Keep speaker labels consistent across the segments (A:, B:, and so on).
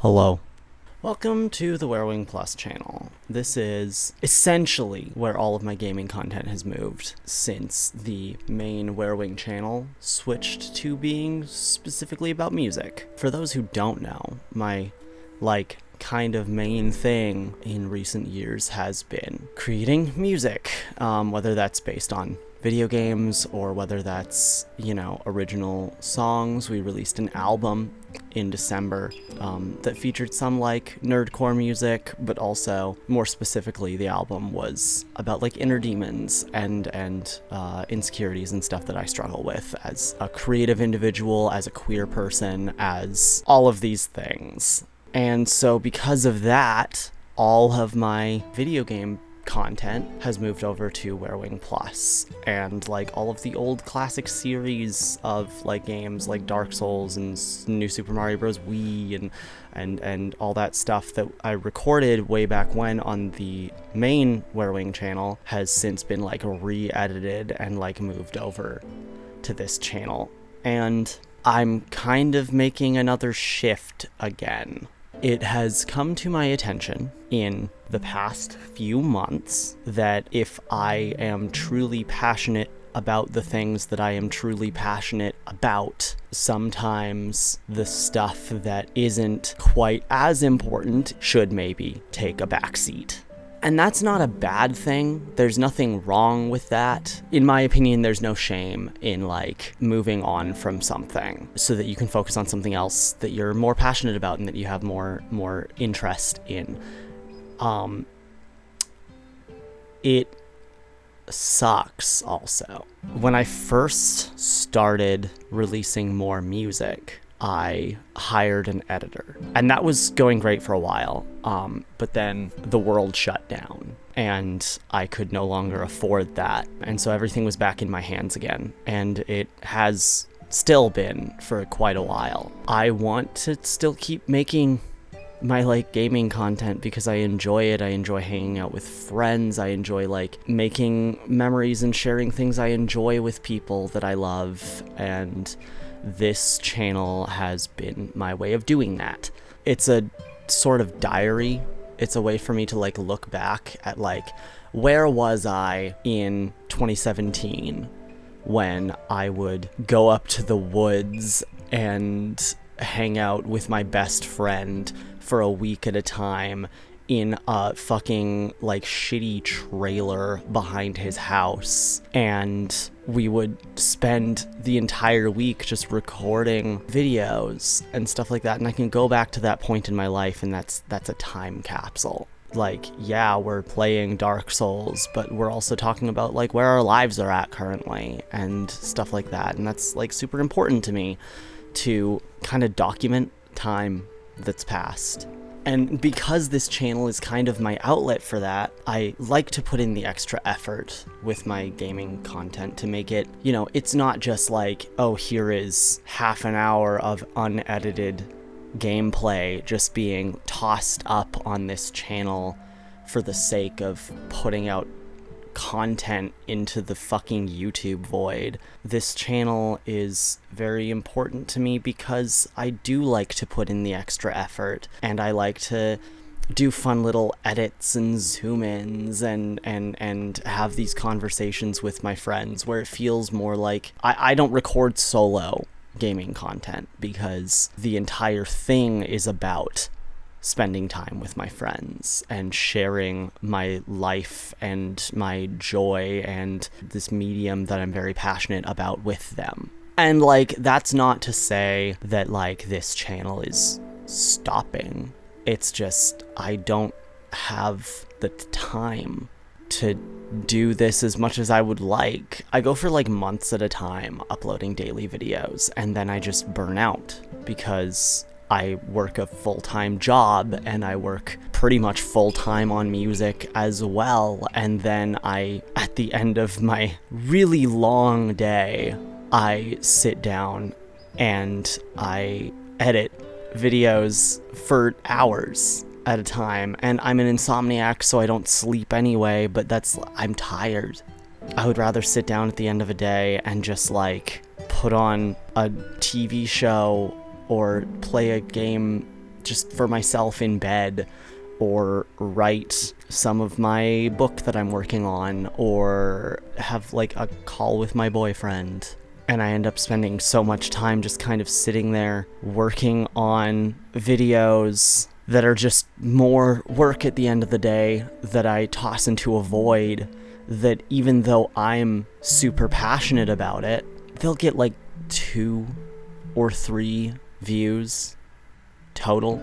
A: Hello. Welcome to the WereWING Plus channel. This is essentially where all of my gaming content has moved since the main WereWING channel switched to being specifically about music. For those who don't know, my kind of main thing in recent years has been creating music, whether that's based on video games or whether that's, original songs. We released an album in December that featured some nerdcore music, but also more specifically the album was about inner demons and insecurities and stuff that I struggle with as a creative individual, as a queer person, as all of these things. And so because of that, all of my video game content has moved over to WereWING Plus, and all of the old classic series of games like Dark Souls and New Super Mario Bros. Wii and all that stuff that I recorded way back when on the main WereWING channel has since been re-edited and moved over to this channel. And I'm kind of making another shift again. It has come to my attention in the past few months that if I am truly passionate about the things that I am truly passionate about, sometimes the stuff that isn't quite as important should maybe take a backseat. And that's not a bad thing. There's nothing wrong with that. In my opinion, there's no shame in moving on from something so that you can focus on something else that you're more passionate about and that you have more interest in. It sucks also. When I first started releasing more music, I hired an editor, and that was going great for a while, but then the world shut down and I could no longer afford that, and so everything was back in my hands again, and it has still been for quite a while. I want to still keep making my gaming content because I enjoy it. I enjoy hanging out with friends. I enjoy making memories and sharing things I enjoy with people that I love, and this channel has been my way of doing that. It's a sort of diary. It's a way for me to look back at where was I in 2017 when I would go up to the woods and hang out with my best friend for a week at a time in a fucking shitty trailer behind his house, and we would spend the entire week just recording videos and stuff like that. And I can go back to that point in my life, and that's a time capsule. Yeah, we're playing Dark Souls, but we're also talking about where our lives are at currently and stuff like that. And that's super important to me to kind of document time that's passed. And because this channel is kind of my outlet for that, I like to put in the extra effort with my gaming content to make it, it's not just oh, here is half an hour of unedited gameplay just being tossed up on this channel for the sake of putting out content into the fucking YouTube void. This channel is very important to me because I do like to put in the extra effort, and I like to do fun little edits and zoom ins and have these conversations with my friends where it feels more I don't record solo gaming content because the entire thing is about spending time with my friends and sharing my life and my joy and this medium that I'm very passionate about with them. And that's not to say that this channel is stopping. It's just I don't have the time to do this as much as I would like. I go for months at a time uploading daily videos, and then I just burn out because I work a full-time job and I work pretty much full-time on music as well. And then at the end of my really long day, I sit down and I edit videos for hours at a time. And I'm an insomniac, so I don't sleep anyway, but I'm tired. I would rather sit down at the end of a day and just put on a TV show or play a game just for myself in bed, or write some of my book that I'm working on, or have like a call with my boyfriend. And I end up spending so much time just kind of sitting there working on videos that are just more work at the end of the day that I toss into a void, that even though I'm super passionate about it, they'll get like 2 or 3 views total.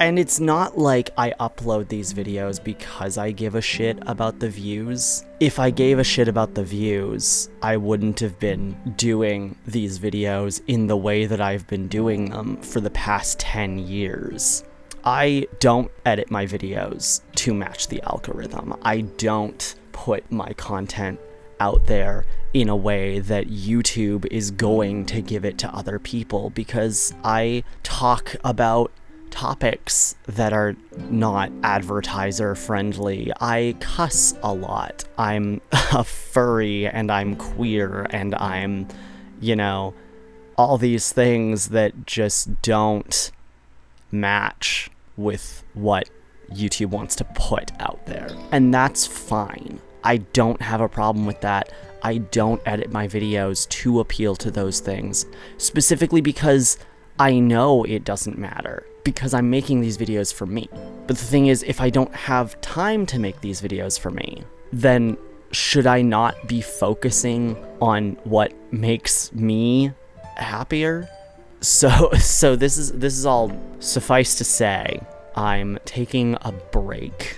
A: And it's not like I upload these videos because I give a shit about the views. If I gave a shit about the views, I wouldn't have been doing these videos in the way that I've been doing them for the past 10 years. I don't edit my videos to match the algorithm. I don't put my content out there in a way that YouTube is going to give it to other people, because I talk about topics that are not advertiser friendly. I cuss a lot. I'm a furry and I'm queer and I'm, all these things that just don't match with what YouTube wants to put out there. And that's fine. I don't have a problem with that. I don't edit my videos to appeal to those things, specifically because I know it doesn't matter, because I'm making these videos for me. But the thing is, if I don't have time to make these videos for me, then should I not be focusing on what makes me happier? So this is all, suffice to say, I'm taking a break.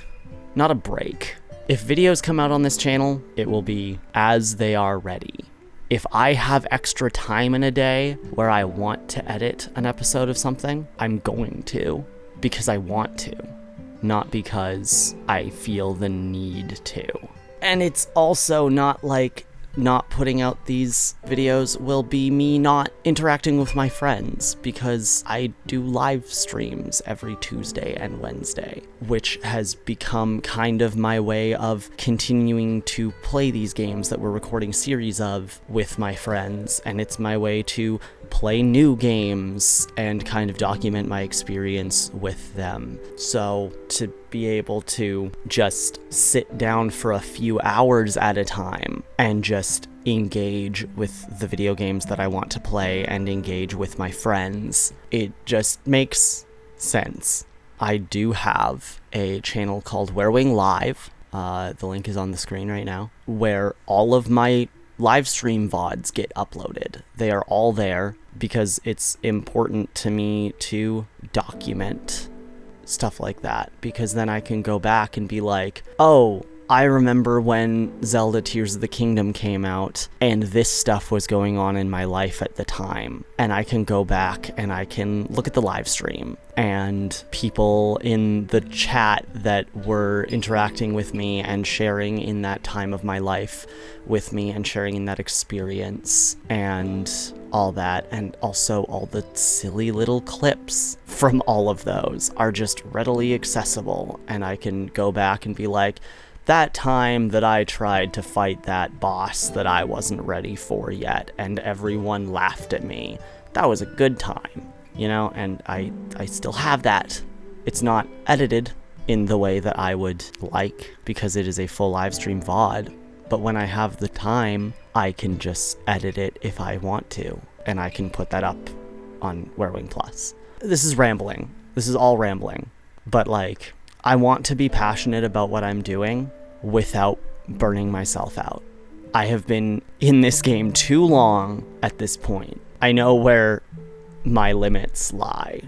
A: Not a break. If videos come out on this channel, it will be as they are ready. If I have extra time in a day where I want to edit an episode of something, I'm going to, because I want to, not because I feel the need to. And it's also not like not putting out these videos will be me not interacting with my friends, because I do live streams every Tuesday and Wednesday, which has become kind of my way of continuing to play these games that we're recording series of with my friends, and it's my way to play new games and kind of document my experience with them. So to be able to just sit down for a few hours at a time and just engage with the video games that I want to play and engage with my friends, it just makes sense. I do have a channel called KadyWereWING Live, the link is on the screen right now, where all of my live stream VODs get uploaded. They are all there because it's important to me to document stuff like that, because then I can go back and be like, oh, I remember when Zelda Tears of the Kingdom came out and this stuff was going on in my life at the time, and I can go back and I can look at the live stream and people in the chat that were interacting with me and sharing in that time of my life with me and sharing in that experience and all that, and also all the silly little clips from all of those are just readily accessible, and I can go back and be like, that time that I tried to fight that boss that I wasn't ready for yet and everyone laughed at me, that was a good time, and I still have that. It's not edited in the way that I would like, because it is a full live stream VOD, but when I have the time, I can just edit it if I want to, and I can put that up on KadyWereWING Plus. This is rambling. This is all rambling, but I want to be passionate about what I'm doing without burning myself out. I have been in this game too long at this point. I know where my limits lie.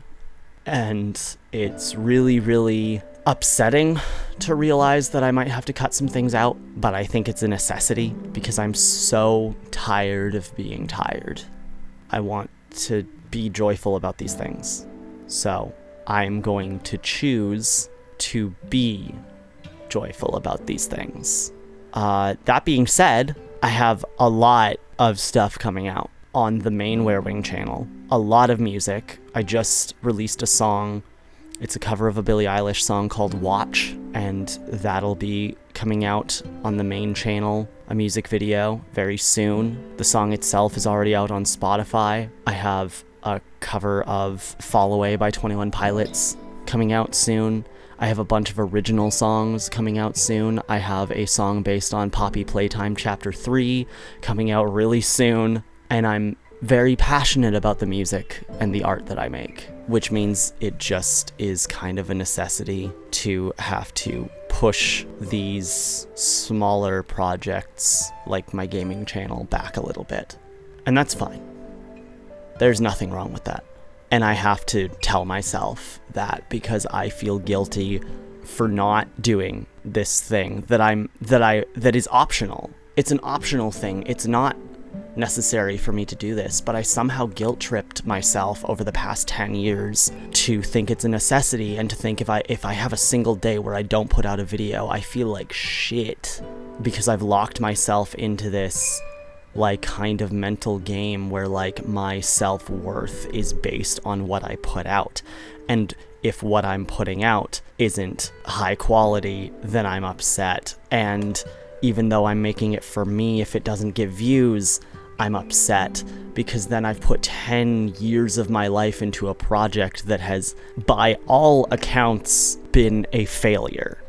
A: And it's really, really upsetting to realize that I might have to cut some things out, but I think it's a necessity because I'm so tired of being tired. I want to be joyful about these things. So I'm going to choose to be joyful about these things. That being said, I have a lot of stuff coming out on the main KadyWereWING channel. A lot of music. I just released a song. It's a cover of a Billie Eilish song called Watch, and that'll be coming out on the main channel, a music video, very soon. The song itself is already out on Spotify. I have a cover of Fall Away by 21 Pilots coming out soon. I have a bunch of original songs coming out soon. I have a song based on Poppy Playtime Chapter 3 coming out really soon. And I'm very passionate about the music and the art that I make, which means it just is kind of a necessity to have to push these smaller projects like my gaming channel back a little bit. And that's fine. There's nothing wrong with that. And I have to tell myself that because I feel guilty for not doing this thing that is optional. It's an optional thing. It's not necessary for me to do this, but I somehow guilt tripped myself over the past 10 years to think it's a necessity, and to think if I have a single day where I don't put out a video, I feel like shit because I've locked myself into this like kind of mental game where like my self-worth is based on what I put out. And if what I'm putting out isn't high quality, then I'm upset. And even though I'm making it for me, if it doesn't get views, I'm upset because then I've put 10 years of my life into a project that has, by all accounts, been a failure.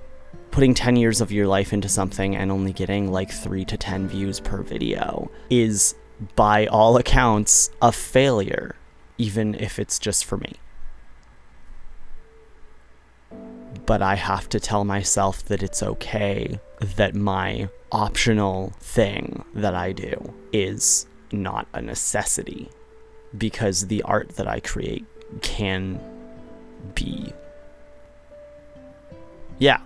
A: Putting 10 years of your life into something and only getting like 3 to 10 views per video is, by all accounts, a failure, even if it's just for me. But I have to tell myself that it's okay that my optional thing that I do is not a necessity, because the art that I create can be. Yeah,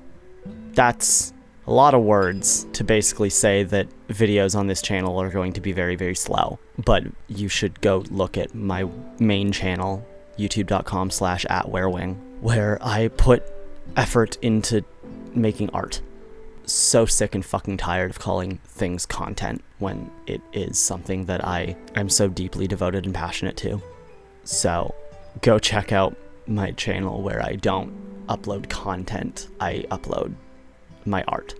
A: that's a lot of words to basically say that videos on this channel are going to be very, very slow. But you should go look at my main channel, youtube.com/@WereWING, where I put effort into making art. So sick and fucking tired of calling things content when it is something that I am so deeply devoted and passionate to. So go check out my channel where I don't upload content, I upload my art,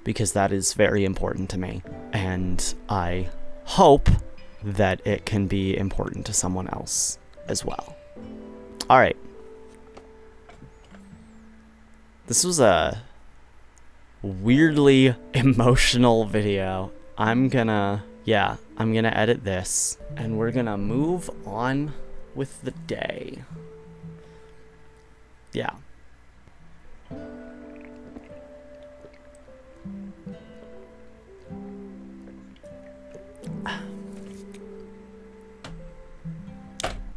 A: because that is very important to me, and I hope that it can be important to someone else as well. All right. This was a weirdly emotional video. I'm gonna edit this, and we're gonna move on with the day. Yeah.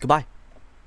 A: Goodbye.